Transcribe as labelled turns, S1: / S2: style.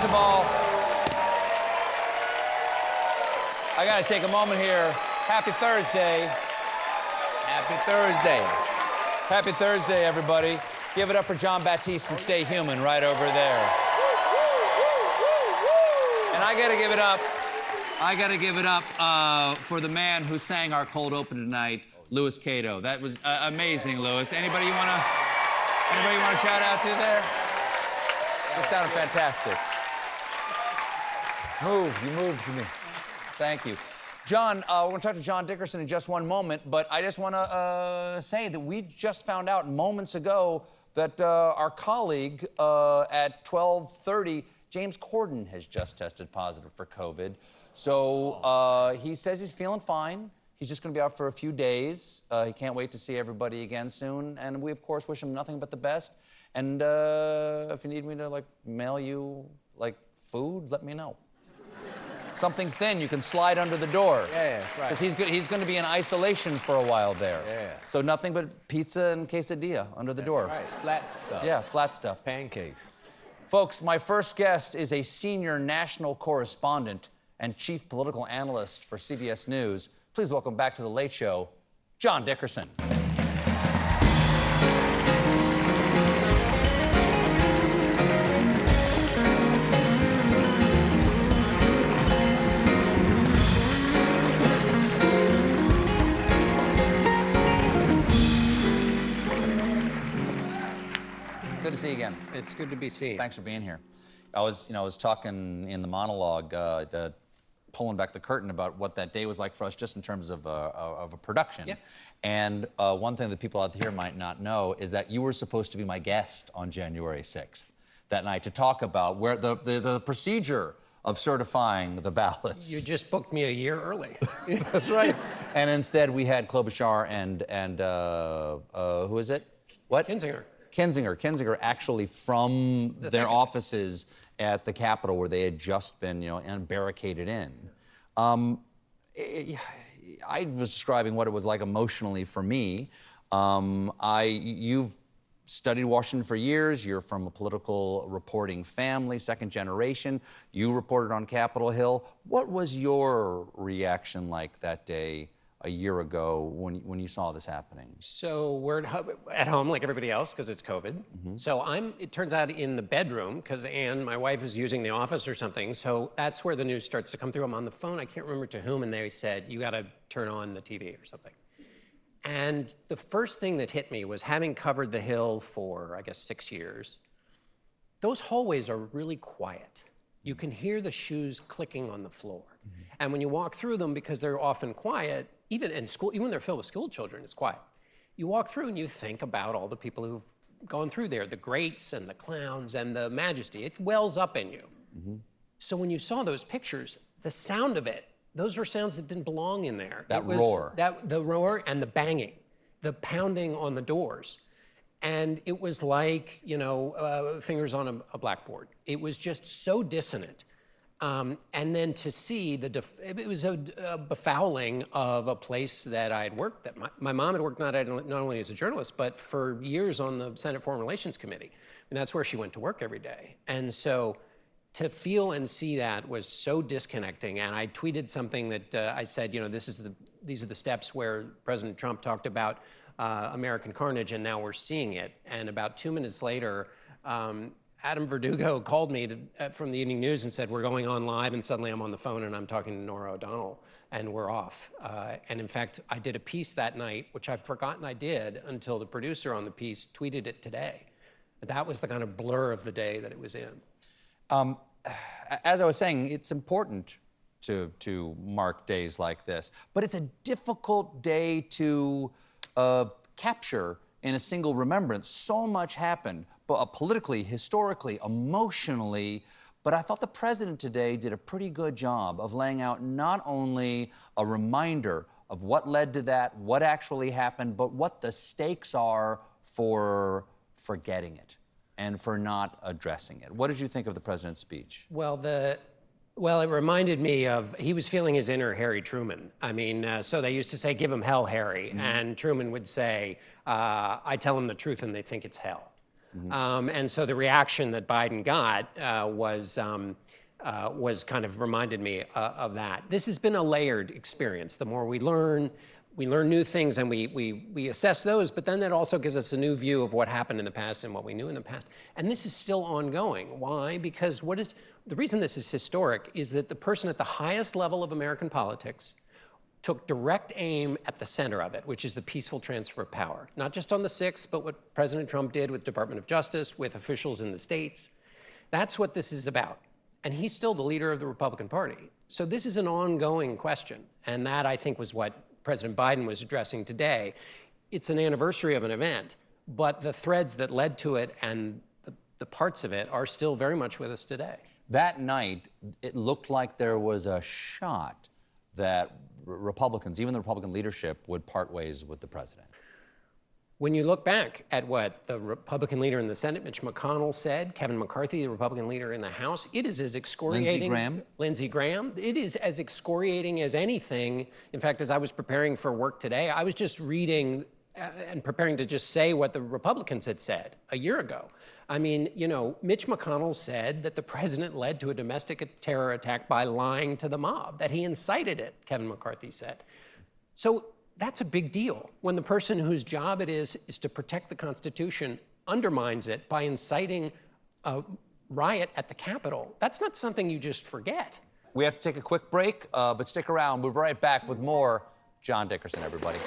S1: of all, I gotta take a moment here. Happy Thursday.
S2: Happy Thursday.
S1: Happy Thursday, everybody. Give it up for John Baptiste and Stay Human right over there. And I gotta give it up for the man who sang our cold open tonight, Louis Cato. That was amazing, Louis. Anybody you wanna shout out to there? That sounded fantastic. You moved to me. Thank you. John, we're gonna talk to John Dickerson in just one moment, but I just wanna say that we just found out moments ago that our colleague at 12:30, James Corden, has just tested positive for COVID. So he says he's feeling fine. He's just gonna be out for a few days. He can't wait to see everybody again soon. And we, of course, wish him nothing but the best. And if you need me to, mail you, food, let me know. Something thin you can slide under the door.
S2: Yeah, right.
S1: Because he's going to be in isolation for a while there.
S2: Yeah.
S1: So nothing but pizza and quesadilla under the door.
S2: Right, flat stuff.
S1: Yeah, flat stuff.
S2: Pancakes.
S1: Folks, my first guest is a senior national correspondent and chief political analyst for CBS News. Please welcome back to The Late Show, John Dickerson. Good to see you again.
S3: It's good to be seen.
S1: Thanks for being here. I was talking in the monologue, pulling back the curtain about what that day was like for us, just in terms of a production.
S3: Yeah.
S1: And one thing that people out here might not know is that you were supposed to be my guest on January 6th that night to talk about where the procedure of certifying the ballots.
S3: You just booked me a year early.
S1: That's right. And instead we had Klobuchar and who is it? What? Kinzinger, actually from their offices at the Capitol where they had just been, barricaded in. I was describing what it was like emotionally for me. You've studied Washington for years. You're from a political reporting family, second generation. You reported on Capitol Hill. What was your reaction like that day a year ago when you saw this happening?
S3: So we're at home like everybody else because it's COVID.
S1: Mm-hmm.
S3: So it turns out, in the bedroom because Anne, my wife, is using the office or something. So that's where the news starts to come through. I'm on the phone. I can't remember to whom, and they said, you got to turn on the TV or something. And the first thing that hit me was, having covered the Hill for, I guess, 6 years, those hallways are really quiet. You can hear the shoes clicking on the floor. Mm-hmm. And when you walk through them, because they're often quiet, even in school, even when they're filled with school children, it's quiet. You walk through and you think about all the people who've gone through there, the greats and the clowns and the majesty. It wells up in you. Mm-hmm. So when you saw those pictures, the sound of it, those were sounds that didn't belong in there.
S1: Roar.
S3: The roar and the banging, the pounding on the doors. And it was like, fingers on a blackboard. It was just so dissonant. And then to see it was a befouling of a place that I had worked, that my mom had worked not only as a journalist, but for years on the Senate Foreign Relations Committee. And that's where she went to work every day. And so to feel and see that was so disconnecting. And I tweeted something that I said, these are the steps where President Trump talked about American carnage, and now we're seeing it. And about 2 minutes later, Adam Verdugo called me from the Evening News and said, we're going on live, and suddenly I'm on the phone and I'm talking to Norah O'Donnell, and we're off. And in fact, I did a piece that night, which I've forgotten I did until the producer on the piece tweeted it today. That was the kind of blur of the day that it was in.
S1: As I was saying, it's important to mark days like this, but it's a difficult day to capture in a single remembrance. So much happened, politically, historically, emotionally, but I thought the president today did a pretty good job of laying out not only a reminder of what led to that, what actually happened, but what the stakes are for forgetting it and for not addressing it. What did you think of the president's speech?
S3: Well, it reminded me of, he was feeling his inner Harry Truman. I mean, so they used to say, give him hell, Harry. Mm-hmm. And Truman would say, I tell them the truth and they think it's hell. And so the reaction that Biden got was kind of reminded me of that. This has been a layered experience. The more we learn new things and we assess those, but then that also gives us a new view of what happened in the past and what we knew in the past. And this is still ongoing. Why? Because the reason this is historic is that the person at the highest level of American politics took direct aim at the center of it, which is the peaceful transfer of power. Not just on the 6th, but what President Trump did with Department of Justice, with officials in the states. That's what this is about. And he's still the leader of the Republican Party. So this is an ongoing question. And that, I think, was what President Biden was addressing today. It's an anniversary of an event, but the threads that led to it and the parts of it are still very much with us today.
S1: That night, it looked like there was a shot that Republicans, even the Republican leadership, would part ways with the president.
S3: When you look back at what the Republican leader in the Senate, Mitch McConnell, said, Kevin McCarthy, the Republican leader in the House, it is as excoriating. Lindsey Graham. It is as excoriating as anything. In fact, as I was preparing for work today, I was just reading and preparing to just say what the Republicans had said a year ago. I mean, you know, Mitch McConnell said that the president led to a domestic terror attack by lying to the mob, that he incited it, Kevin McCarthy said. So that's a big deal when the person whose job it is to protect the Constitution undermines it by inciting a riot at the Capitol. That's not something you just forget.
S1: We have to take a quick break, but stick around. We'll be right back with more John Dickerson, everybody.